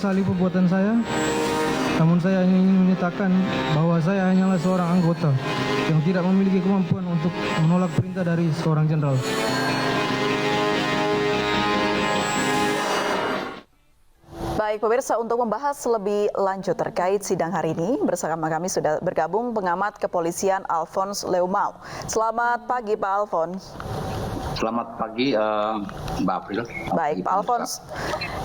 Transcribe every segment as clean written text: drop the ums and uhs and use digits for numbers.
menyesali perbuatan saya, namun saya hanya ingin menyatakan bahwa saya hanyalah seorang anggota yang tidak memiliki kemampuan untuk menolak perintah dari seorang jenderal. Baik pemirsa, untuk membahas lebih lanjut terkait sidang hari ini, bersama kami sudah bergabung pengamat kepolisian Alphonse Leumau. Selamat pagi Pak Alphonse. Selamat pagi Mbak April. Baik Pak Alphonse,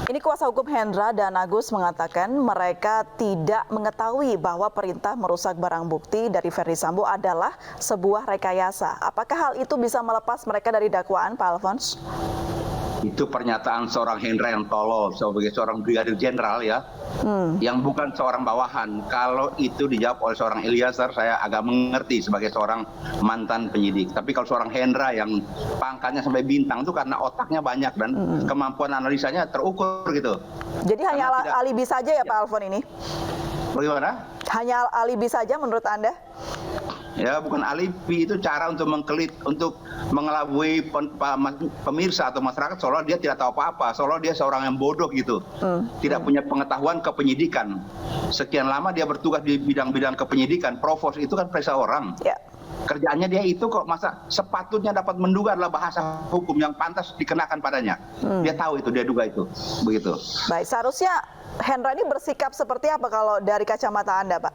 ini kuasa hukum Hendra dan Agus mengatakan mereka tidak mengetahui bahwa perintah merusak barang bukti dari Ferdy Sambo adalah sebuah rekayasa. Apakah hal itu bisa melepas mereka dari dakwaan Pak Alphonse? Itu pernyataan seorang Hendra yang tolol sebagai seorang brigadir jenderal ya, yang bukan seorang bawahan. Kalau itu dijawab oleh seorang Eliezer, saya agak mengerti sebagai seorang mantan penyidik. Tapi kalau seorang Hendra yang pangkatnya sampai bintang itu karena otaknya banyak dan kemampuan analisanya terukur gitu. Jadi hanya alibi saja ya Pak Alphonse ini? Bagaimana? Hanya alibi saja menurut Anda? Ya, bukan alibi, itu cara untuk mengkelit, untuk mengelabui pemirsa atau masyarakat seolah dia tidak tahu apa-apa, seolah dia seorang yang bodoh gitu, tidak punya pengetahuan kepenyidikan. Sekian lama dia bertugas di bidang-bidang kepenyidikan, provos itu kan periksa orang. Ya. Kerjaannya dia itu kok, masa sepatutnya dapat menduga adalah bahasa hukum yang pantas dikenakan padanya. Dia tahu itu, dia duga itu, begitu. Baik, seharusnya Hendra ini bersikap seperti apa kalau dari kacamata Anda, Pak?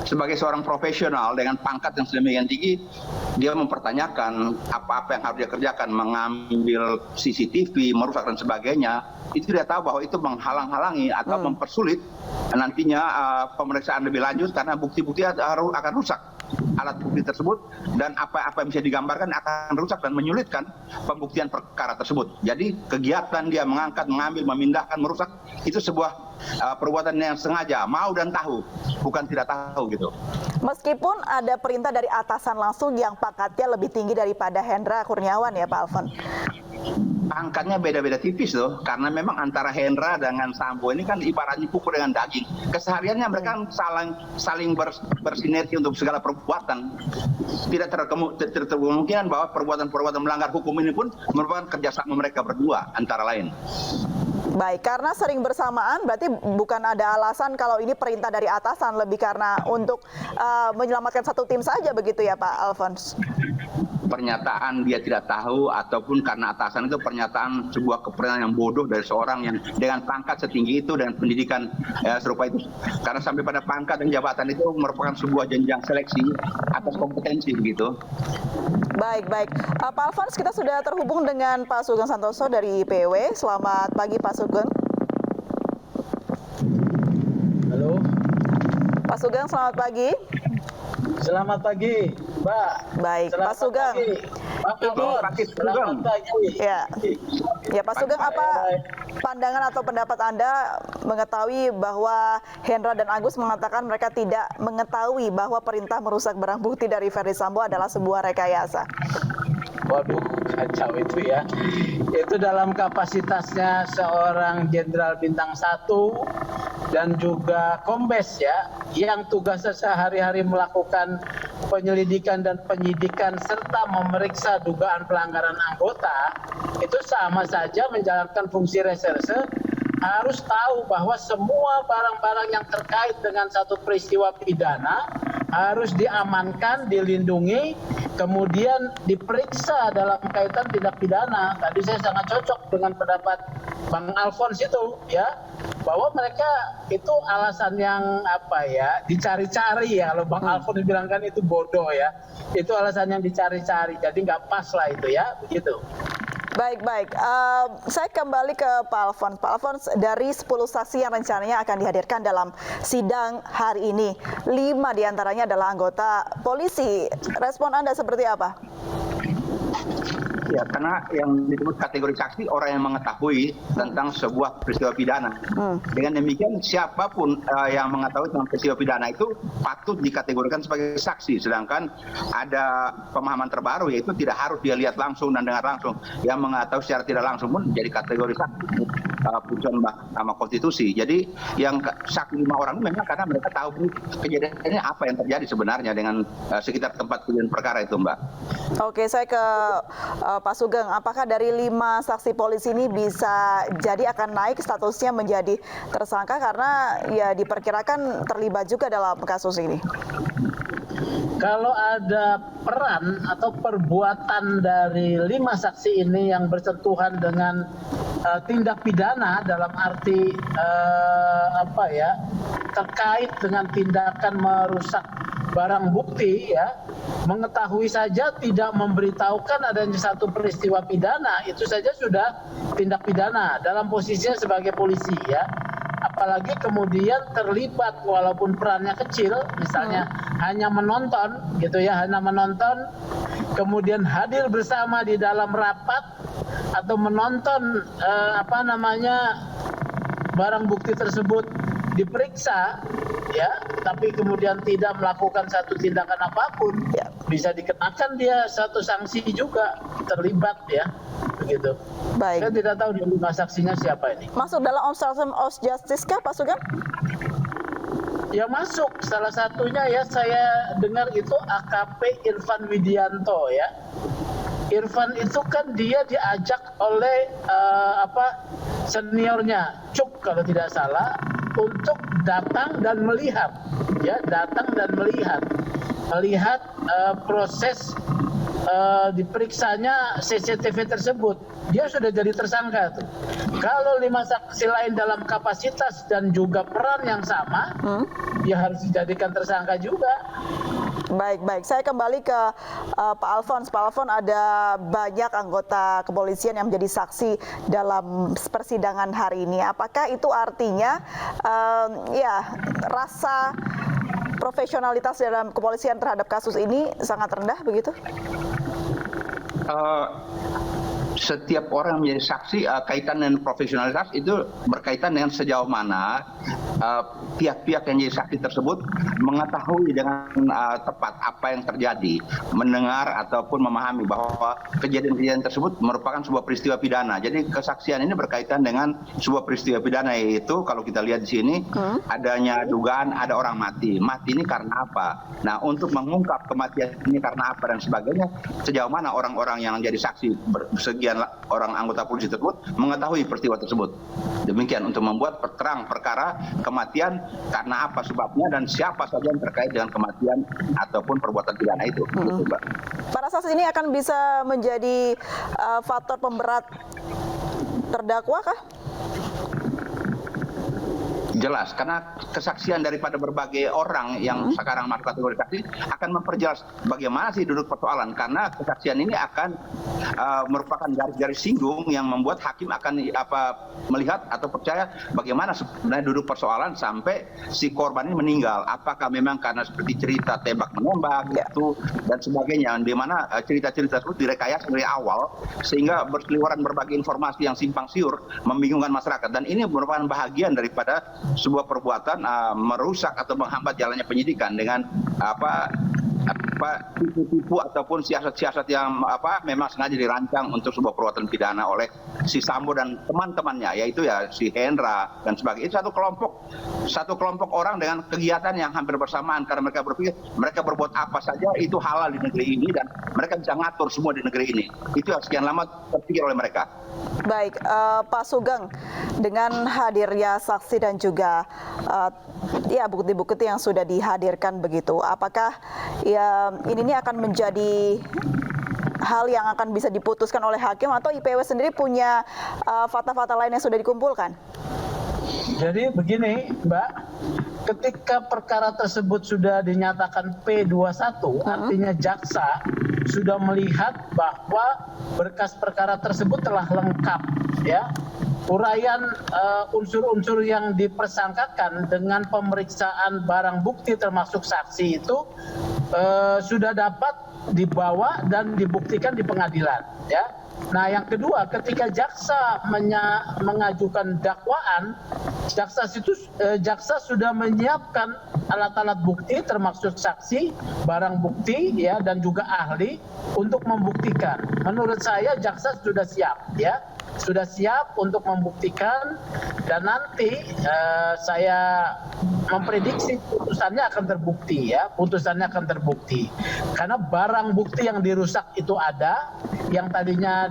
Sebagai seorang profesional dengan pangkat yang sedemikian tinggi, dia mempertanyakan apa-apa yang harus dia kerjakan, mengambil CCTV, merusak dan sebagainya. Itu dia tahu bahwa itu menghalang-halangi atau mempersulit nantinya pemeriksaan lebih lanjut karena bukti-bukti akan rusak. Alat bukti tersebut dan apa-apa yang bisa digambarkan akan rusak dan menyulitkan pembuktian perkara tersebut. Jadi kegiatan dia mengangkat, mengambil, memindahkan, merusak itu sebuah perbuatan yang sengaja, mau dan tahu, bukan tidak tahu gitu. Meskipun ada perintah dari atasan langsung yang pangkatnya lebih tinggi daripada Hendra Kurniawan ya Pak Alphonse? Angkatnya beda-beda tipis loh, karena memang antara Hendra dengan Sambo ini kan ibaratnya kuku dengan daging. Kesehariannya mereka saling bersinergi untuk segala perbuatan. Tidak terkemungkinan bahwa perbuatan-perbuatan melanggar hukum ini pun merupakan kerjasama mereka berdua antara lain. Baik, karena sering bersamaan berarti bukan ada alasan kalau ini perintah dari atasan, lebih karena untuk menyelamatkan satu tim saja begitu ya Pak Alphonse? Pernyataan dia tidak tahu ataupun karena atasan itu pernyataan sebuah kepernyataan yang bodoh dari seorang yang dengan pangkat setinggi itu dan pendidikan serupa itu. Karena sampai pada pangkat dan jabatan itu merupakan sebuah jenjang seleksi atas kompetensi begitu. Baik. Pak Alphonse, kita sudah terhubung dengan Pak Sugeng Santoso dari IPW. Selamat pagi Pak Sugeng. Halo. Pak Sugeng, selamat pagi. Selamat pagi, Mbak. Baik, Selamat Pak Sugeng. Selamat pagi. Ya Pak Sugeng, apa pandangan atau pendapat Anda mengetahui bahwa Hendra dan Agus mengatakan mereka tidak mengetahui bahwa perintah merusak barang bukti dari Ferdy Sambo adalah sebuah rekayasa? Waduh, kacau itu ya. Itu dalam kapasitasnya seorang Jenderal Bintang 1 dan juga Kombes ya, yang tugasnya sehari-hari melakukan penyelidikan dan penyidikan serta memeriksa dugaan pelanggaran anggota, itu sama saja menjalankan fungsi reserse, harus tahu bahwa semua barang-barang yang terkait dengan satu peristiwa pidana harus diamankan, dilindungi, kemudian diperiksa dalam kaitan tindak pidana. Tadi saya sangat cocok dengan pendapat Bang Alphonse itu ya, bahwa mereka itu alasan yang apa ya, dicari-cari ya. Kalau Bang Alphonse bilang kan itu bodoh ya, itu alasan yang dicari-cari, jadi nggak pas lah itu ya, begitu. Baik. Saya kembali ke Pak Alphonse. Pak Alphonse, dari 10 saksi yang rencananya akan dihadirkan dalam sidang hari ini, 5 diantaranya adalah anggota polisi. Respon Anda seperti apa? Ya, karena yang disebut kategori saksi orang yang mengetahui tentang sebuah peristiwa pidana. Dengan demikian siapapun yang mengetahui tentang peristiwa pidana itu patut dikategorikan sebagai saksi. Sedangkan ada pemahaman terbaru yaitu tidak harus dia lihat langsung dan dengar langsung. Yang mengetahui secara tidak langsung pun jadi kategori saksi. Putusan Mahkamah Konstitusi. Jadi yang saksi 5 orang itu memang karena mereka tahu kejadiannya apa yang terjadi sebenarnya dengan sekitar tempat kejadian perkara itu, Mbak. Oke, saya ke Pak Sugeng, apakah dari 5 saksi polisi ini bisa jadi akan naik statusnya menjadi tersangka karena ya diperkirakan terlibat juga dalam kasus ini? Kalau ada peran atau perbuatan dari 5 saksi ini yang bersentuhan dengan tindak pidana dalam arti terkait dengan tindakan merusak barang bukti, ya, mengetahui saja tidak memberitahukan adanya satu peristiwa pidana, itu saja sudah tindak pidana dalam posisinya sebagai polisi, ya. Apalagi kemudian terlibat walaupun perannya kecil, misalnya hanya menonton gitu ya, hanya menonton, kemudian hadir bersama di dalam rapat atau menonton barang bukti tersebut diperiksa, ya, tapi kemudian tidak melakukan satu tindakan apapun, Ya. bisa dikenakan dia satu sanksi juga, terlibat, ya, begitu. Baik. Saya tidak tahu di 5 saksinya siapa ini. Masuk dalam obstruction of justice kah, Pak Sugeng? Ya masuk, salah satunya ya saya dengar itu AKP Irfan Widianto, ya. Irfan itu kan dia diajak oleh seniornya Cuk kalau tidak salah untuk datang dan melihat, ya, datang dan melihat proses diperiksanya CCTV tersebut. Dia sudah jadi tersangka tuh. Kalau 5 saksi lain dalam kapasitas dan juga peran yang sama, ya harus dijadikan tersangka juga. Baik. Saya kembali ke Pak Alfons. Pak Alfons, ada banyak anggota kepolisian yang menjadi saksi dalam persidangan hari ini. Apakah itu artinya rasa profesionalitas dalam kepolisian terhadap kasus ini sangat rendah begitu? Setiap orang menjadi saksi, kaitan dengan profesionalitas itu berkaitan dengan sejauh mana pihak-pihak yang jadi saksi tersebut mengetahui dengan tepat apa yang terjadi, mendengar ataupun memahami bahwa kejadian-kejadian tersebut merupakan sebuah peristiwa pidana. Jadi kesaksian ini berkaitan dengan sebuah peristiwa pidana, yaitu kalau kita lihat di sini adanya dugaan ada orang mati. Mati ini karena apa? Nah, untuk mengungkap kematian ini karena apa dan sebagainya, sejauh mana orang-orang yang jadi saksi sekian orang anggota polisi tersebut mengetahui peristiwa tersebut. Demikian untuk membuat terang perkara kematian karena apa sebabnya dan siapa saja yang terkait dengan kematian ataupun perbuatan pidana itu. Gitu, Mbak. Para saksi ini akan bisa menjadi faktor pemberat terdakwa kah? Jelas, karena kesaksian daripada berbagai orang yang sekarang masuk kategori saksi akan memperjelas bagaimana sih duduk persoalan, karena kesaksian ini akan merupakan garis-garis singgung yang membuat hakim akan melihat atau percaya bagaimana sebenarnya duduk persoalan sampai si korban ini meninggal. Apakah memang karena seperti cerita tembak menembak itu dan sebagainya, di mana cerita-cerita tersebut direkayasa dari awal sehingga berseliweran berbagai informasi yang simpang siur membingungkan masyarakat, dan ini merupakan bahagian daripada sebuah perbuatan merusak atau menghambat jalannya penyidikan dengan tipu-tipu ataupun siasat-siasat yang memang sengaja dirancang untuk sebuah perbuatan pidana oleh si Sambo dan teman-temannya, yaitu ya si Hendra dan sebagainya. Itu satu kelompok orang dengan kegiatan yang hampir bersamaan, karena mereka berpikir mereka berbuat apa saja itu halal di negeri ini dan mereka bisa ngatur semua di negeri ini. Itu yang sekian lama terpikir oleh mereka. Baik, Pak Sugeng, dengan hadirnya saksi dan juga bukti-bukti yang sudah dihadirkan begitu, apakah ini akan menjadi hal yang akan bisa diputuskan oleh hakim atau IPW sendiri punya fakta-fakta lain yang sudah dikumpulkan? Jadi begini, Mbak, ketika perkara tersebut sudah dinyatakan P21, artinya jaksa sudah melihat bahwa berkas perkara tersebut telah lengkap, ya. Uraian unsur-unsur yang dipersangkakan dengan pemeriksaan barang bukti termasuk saksi itu sudah dapat dibawa dan dibuktikan di pengadilan, ya. Nah, yang kedua, ketika jaksa mengajukan dakwaan, jaksa sudah menyiapkan alat-alat bukti termasuk saksi, barang bukti, ya, dan juga ahli untuk membuktikan. Menurut saya jaksa sudah siap, ya. sudah siap untuk membuktikan, dan nanti saya memprediksi putusannya akan terbukti ya, putusannya akan terbukti. Karena barang bukti yang dirusak itu ada, yang tadinya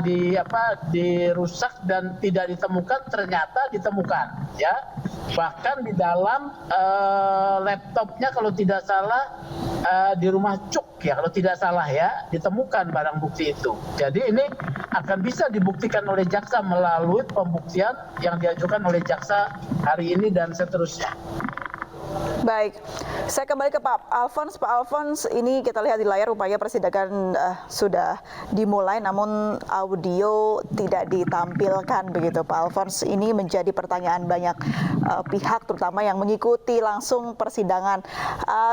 dirusak dan tidak ditemukan ternyata ditemukan ya. Bahkan di dalam laptopnya kalau tidak salah di rumah Cuk ya, kalau tidak salah ya, ditemukan barang bukti itu. Jadi ini akan bisa dibuktikan oleh jaksa melalui pembuktian yang diajukan oleh jaksa hari ini dan seterusnya. Baik, saya kembali ke Pak Alfons. Pak Alfons, ini kita lihat di layar upaya persidangan sudah dimulai, namun audio tidak ditampilkan begitu Pak Alfons. Ini menjadi pertanyaan banyak pihak, terutama yang mengikuti langsung persidangan.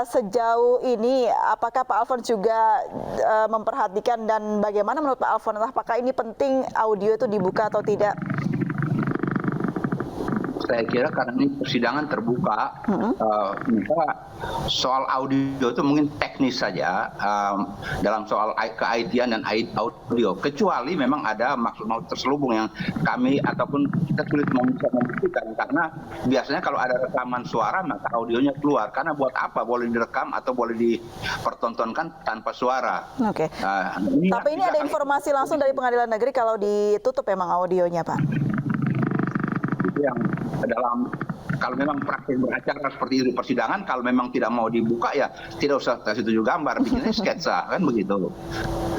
Sejauh ini, apakah Pak Alfons juga memperhatikan, dan bagaimana menurut Pak Alfons, apakah ini penting audio itu dibuka atau tidak? Saya kira karena ini persidangan terbuka, maka soal audio itu mungkin teknis saja dalam soal ke-IT-an dan audio. Kecuali memang ada maksud terselubung yang kami ataupun kita sulit membuktikan, karena biasanya kalau ada rekaman suara maka audionya keluar. Karena buat apa boleh direkam atau boleh dipertontonkan tanpa suara? Oke. Tapi ini ada informasi langsung dari Pengadilan Negeri kalau ditutup memang audionya, Pak. Itu yang dalam, kalau memang praktik beracara seperti itu persidangan, kalau memang tidak mau dibuka ya tidak usah kasih tunjuk gambar, bikinnya sketsa kan begitu.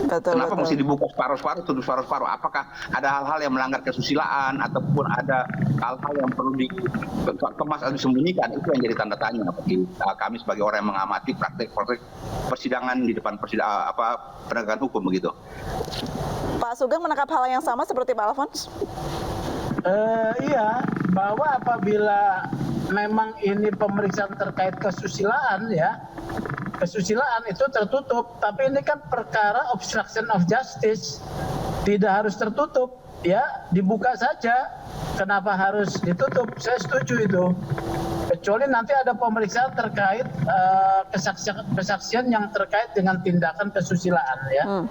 Kenapa mesti dibuka separuh-separuh, tutup separuh-separuh? Apakah ada hal-hal yang melanggar kesusilaan ataupun ada hal-hal yang perlu dikemas atau disembunyikan? Itu yang jadi tanda tanya bagi kami sebagai orang yang mengamati praktik-praktik persidangan di depan penegakan hukum begitu. Pak Sugeng menangkap hal yang sama seperti Pak Alfons? Iya, bahwa apabila memang ini pemeriksaan terkait kesusilaan ya, kesusilaan itu tertutup, tapi ini kan perkara obstruction of justice, tidak harus tertutup ya, dibuka saja. Kenapa harus ditutup? Saya setuju itu. Kecuali nanti ada pemeriksaan terkait kesaksian yang terkait dengan tindakan kesusilaan ya.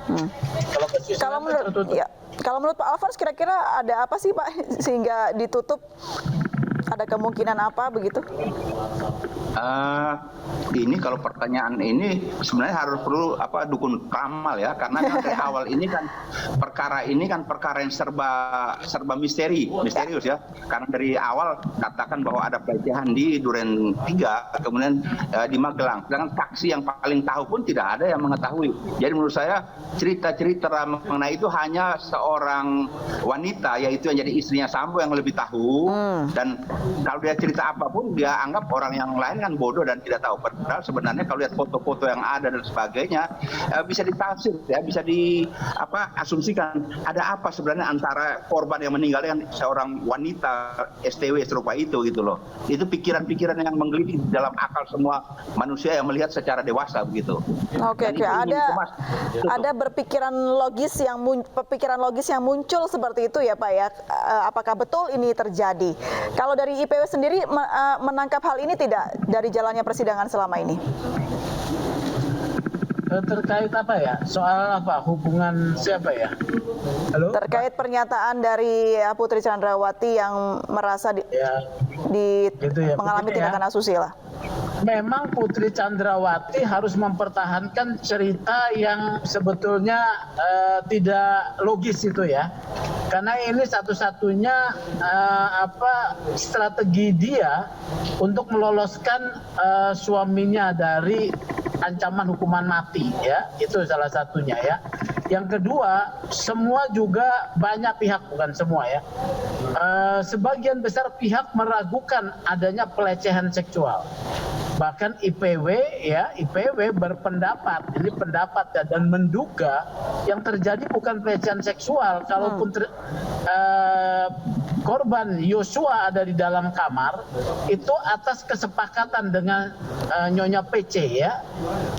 Kalau kesusilaan tertutup. Ya. Kalau menurut Pak Alfons, kira-kira ada apa sih Pak sehingga ditutup? Ada kemungkinan apa begitu? Ini kalau pertanyaan ini sebenarnya harus perlu dukun ramal ya, karena dari awal ini kan perkara yang serba misterius ya, karena dari awal katakan bahwa ada pelecehan di Duren 3, kemudian di Magelang, sedangkan saksi yang paling tahu pun tidak ada yang mengetahui. Jadi menurut saya cerita-cerita mengenai itu hanya seorang wanita, yaitu yang jadi istrinya Sambo yang lebih tahu, dan kalau dia cerita apapun dia anggap orang yang lain kan bodoh dan tidak tahu. Padahal sebenarnya kalau lihat foto-foto yang ada dan sebagainya bisa ditafsir ya, bisa asumsikan ada apa sebenarnya antara korban yang meninggal dengan seorang wanita STW serupa itu gitu loh. Itu pikiran-pikiran yang menggelitik dalam akal semua manusia yang melihat secara dewasa begitu. Oke. Ada berpikiran logis yang muncul seperti itu ya Pak ya. Apakah betul ini terjadi? Kalau dari IPW sendiri menangkap hal ini tidak dari jalannya persidangan selama ini? Terkait apa ya? Soal apa? Hubungan siapa ya? Halo? Terkait pernyataan dari Putri Chandrawati yang merasa mengalami tindakan asusila. Memang Putri Chandrawati harus mempertahankan cerita yang sebetulnya tidak logis itu ya, karena ini satu-satunya strategi dia untuk meloloskan suaminya dari ancaman hukuman mati ya, itu salah satunya ya. Yang kedua, semua juga banyak pihak, bukan semua ya, sebagian besar pihak meragukan adanya pelecehan seksual. Bahkan IPW berpendapat, ini pendapat ya, dan menduga yang terjadi bukan pelecehan seksual. Kalaupun korban Yosua ada di dalam kamar, itu atas kesepakatan dengan Nyonya PC ya.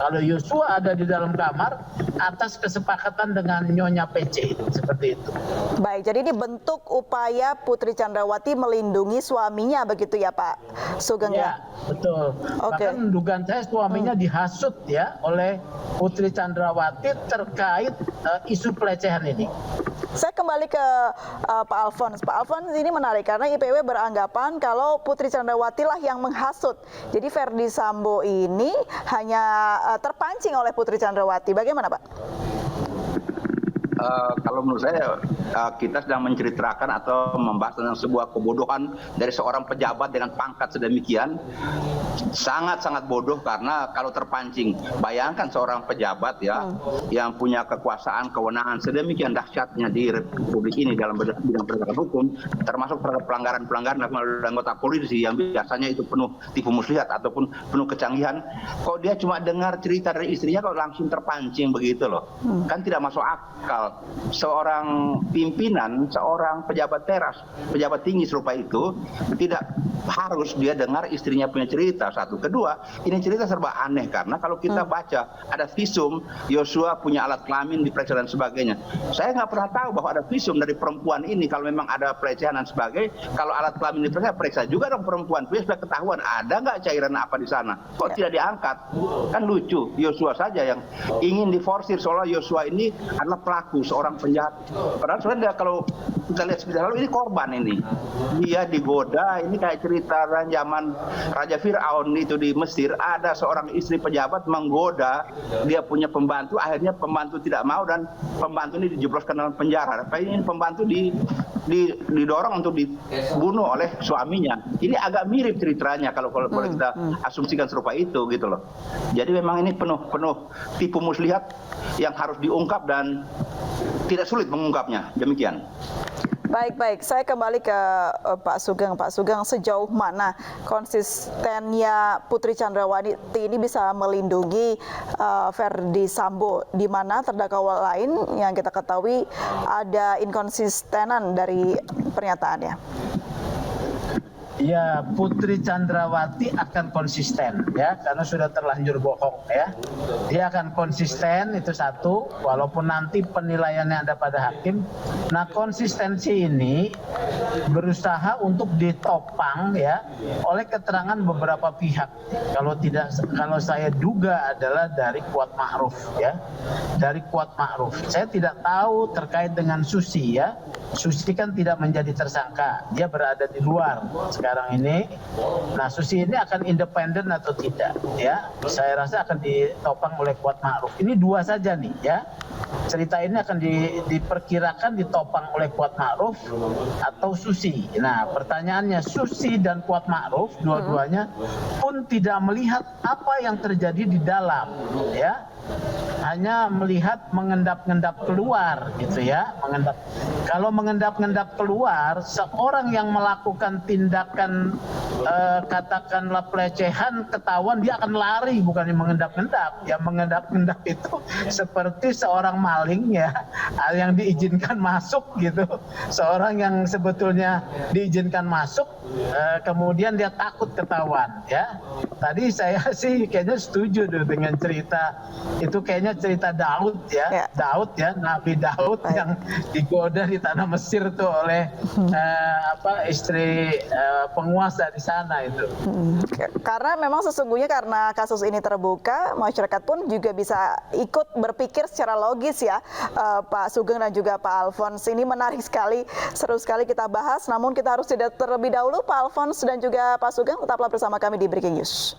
Kalau Yosua ada di dalam kamar, atas kesepakatan dengan Nyonya PC, seperti itu. Baik, jadi ini bentuk upaya Putri Chandrawati melindungi suaminya begitu ya Pak Sugeng ya? Betul. Bahkan dugaan saya suaminya dihasut ya oleh Putri Chandrawati terkait isu pelecehan ini. Saya kembali ke Pak Alfons. Pak Alfons, ini menarik karena IPW beranggapan kalau Putri Chandrawati lah yang menghasut. Jadi Verdi Sambo ini hanya terpancing oleh Putri Chandrawati. Bagaimana, Pak? Kalau menurut saya kita sedang menceritakan atau membahas tentang sebuah kebodohan dari seorang pejabat dengan pangkat sedemikian, sangat-sangat bodoh. Karena kalau terpancing, bayangkan seorang pejabat ya yang punya kekuasaan, kewenangan sedemikian dahsyatnya di Republik ini dalam bidang penegakan hukum, termasuk terhadap pelanggaran-pelanggaran oleh anggota polisi yang biasanya itu penuh tipu muslihat ataupun penuh kecanggihan. Kok dia cuma dengar cerita dari istrinya kok langsung terpancing begitu loh, kan tidak masuk akal. Seorang pimpinan, seorang pejabat teras, pejabat tinggi serupa itu tidak harus dia dengar istrinya punya cerita. Satu, kedua, ini cerita serba aneh karena kalau kita baca ada visum Yosua punya alat kelamin diperiksa dan sebagainya. Saya nggak pernah tahu bahwa ada visum dari perempuan ini. Kalau memang ada pelecehan dan sebagainya, kalau alat kelamin diperiksa, periksa juga dong perempuan. Dia sudah ketahuan ada nggak cairan apa di sana. Kok tidak diangkat? Kan lucu. Yosua saja yang ingin diforsir seolah Yosua ini adalah pelaku, seorang penjahat. Padahal sebenarnya kalau kita lihat sebentar lalu ini korban ini. Dia digoda, ini kayak cerita zaman Raja Fir'aun itu di Mesir, ada seorang istri pejabat menggoda dia punya pembantu, akhirnya pembantu tidak mau dan pembantu ini dijebloskan dalam penjara. Tapi ini pembantu didorong untuk dibunuh oleh suaminya. Ini agak mirip ceritanya kalau kita asumsikan serupa itu gitu loh. Jadi memang ini penuh tipu muslihat yang harus diungkap dan tidak sulit mengungkapnya. Demikian. Baik. Saya kembali ke Pak Sugeng. Pak Sugeng, sejauh mana konsistennya Putri Chandrawati ini bisa melindungi Verdi Sambo, di mana terdakwa lain yang kita ketahui ada inkonsistenan dari pernyataannya? Ya, Putri Chandrawati akan konsisten ya, karena sudah terlanjur bohong ya. Dia akan konsisten, itu satu, walaupun nanti penilaiannya ada pada hakim. Nah, konsistensi ini berusaha untuk ditopang ya oleh keterangan beberapa pihak. Kalau saya duga adalah dari Kuat Ma'ruf ya. Dari Kuat Ma'ruf. Saya tidak tahu terkait dengan Susi ya. Susi kan tidak menjadi tersangka, dia berada di luar sekarang ini. Nah, Susi ini akan independen atau tidak ya, saya rasa akan ditopang oleh Kuat Ma'ruf. Ini dua saja nih ya, cerita ini akan diperkirakan ditopang oleh Kuat Ma'ruf atau Susi. Nah, pertanyaannya, Susi dan Kuat Ma'ruf dua-duanya pun tidak melihat apa yang terjadi di dalam ya, hanya melihat mengendap-endap keluar gitu ya. Kalau mengendap-endap keluar, seorang yang melakukan tindakan katakanlah pelecehan ketahuan, dia akan lari, bukan yang mengendap-endap. Yang mengendap-endap itu seperti seorang maling ya, yang diizinkan masuk gitu. Seorang yang sebetulnya diizinkan masuk, kemudian dia takut ketahuan ya. Tadi saya sih kayaknya setuju dengan cerita itu, kayaknya cerita Daud ya. Daud ya, Nabi Daud yang digoda di tanah Mesir tuh oleh istri penguasa di sana itu. Karena memang sesungguhnya karena kasus ini terbuka, masyarakat pun juga bisa ikut berpikir secara logis ya. Pak Sugeng dan juga Pak Alfons, ini menarik sekali, seru sekali kita bahas. Namun kita harus jeda terlebih dahulu. Pak Alfons dan juga Pak Sugeng, tetaplah bersama kami di Breaking News.